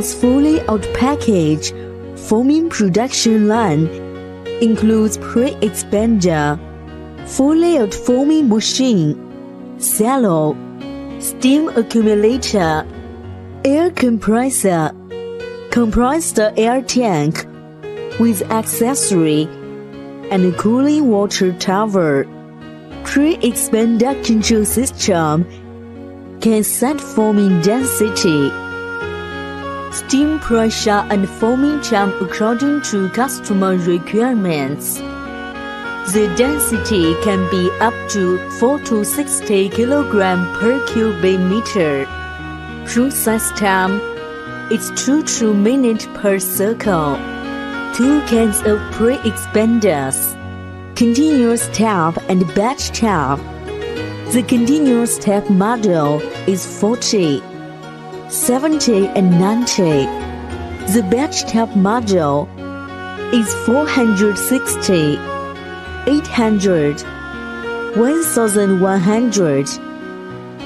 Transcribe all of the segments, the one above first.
Plus fully out-packaged foaming production line includes pre-expander, full layout foaming machine, cello, steam accumulator, air compressor, compressed air tank with accessory, and a cooling water tower. Pre-expander control system can set foaming density, steam pressure, and foaming temp according to customer requirements. The density can be up to 4 to 60 kg per cubic meter. Process time is 2 to 2 minutes per circle. 2 kinds of pre-expanders: continuous tap and batch tap. The continuous tap model is 40, 70, and 90. The batch tap model is 460, 800, 1100,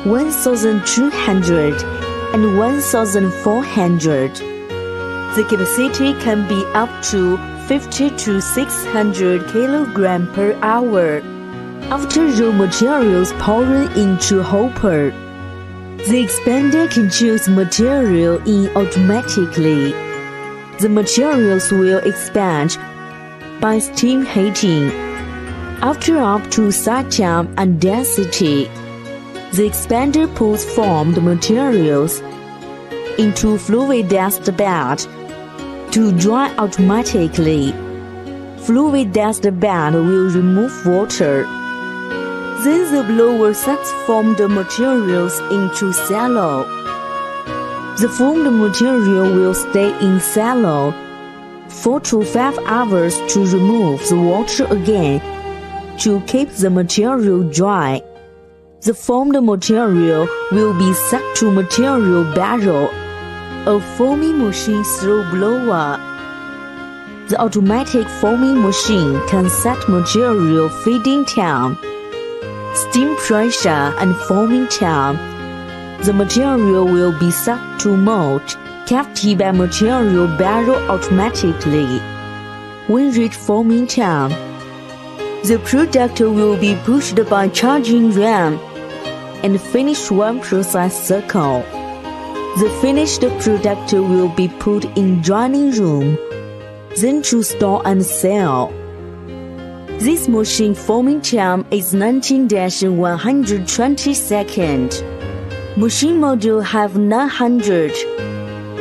1200, and 1400. The capacity can be up to 50 to 600 kg per hour. After raw materials poured into hopper, the expander controls material in automatically. The materials will expand by steam heating. After up to set time and density, the expander pulls formed materials into fluidized bed to dry automatically. Fluidized bed will remove water. Then the blower sets formed materials into cello. The formed material will stay in cello 4 to 5 hours to remove the water again to keep the material dry. The formed material will be set to material barrel, a foaming machine through blower. The automatic foaming machine can set material feeding time, steam pressure, and foaming time. The material will be set to mold, kept by material barrel automatically. When reach foaming time, the product will be pushed by charging ram and finish one process circle. The finished product will be put in drying room, then to store and sell. This machine foaming time is 19-120 seconds. Machine model have 900,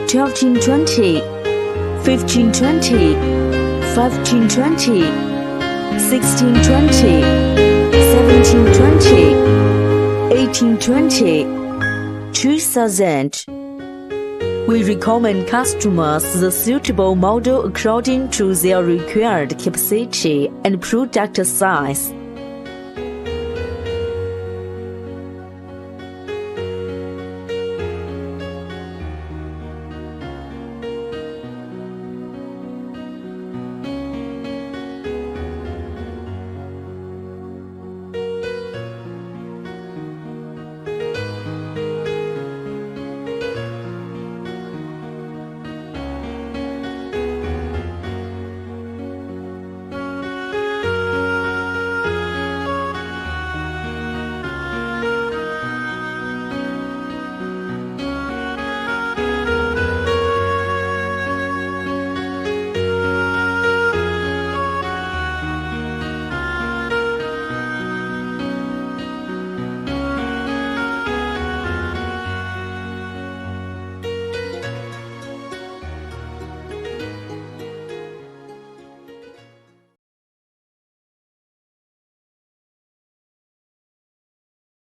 1220, 1520, 1520, 1620, 1720, 1820, 2000. We recommend customers the suitable model according to their required capacity and product size.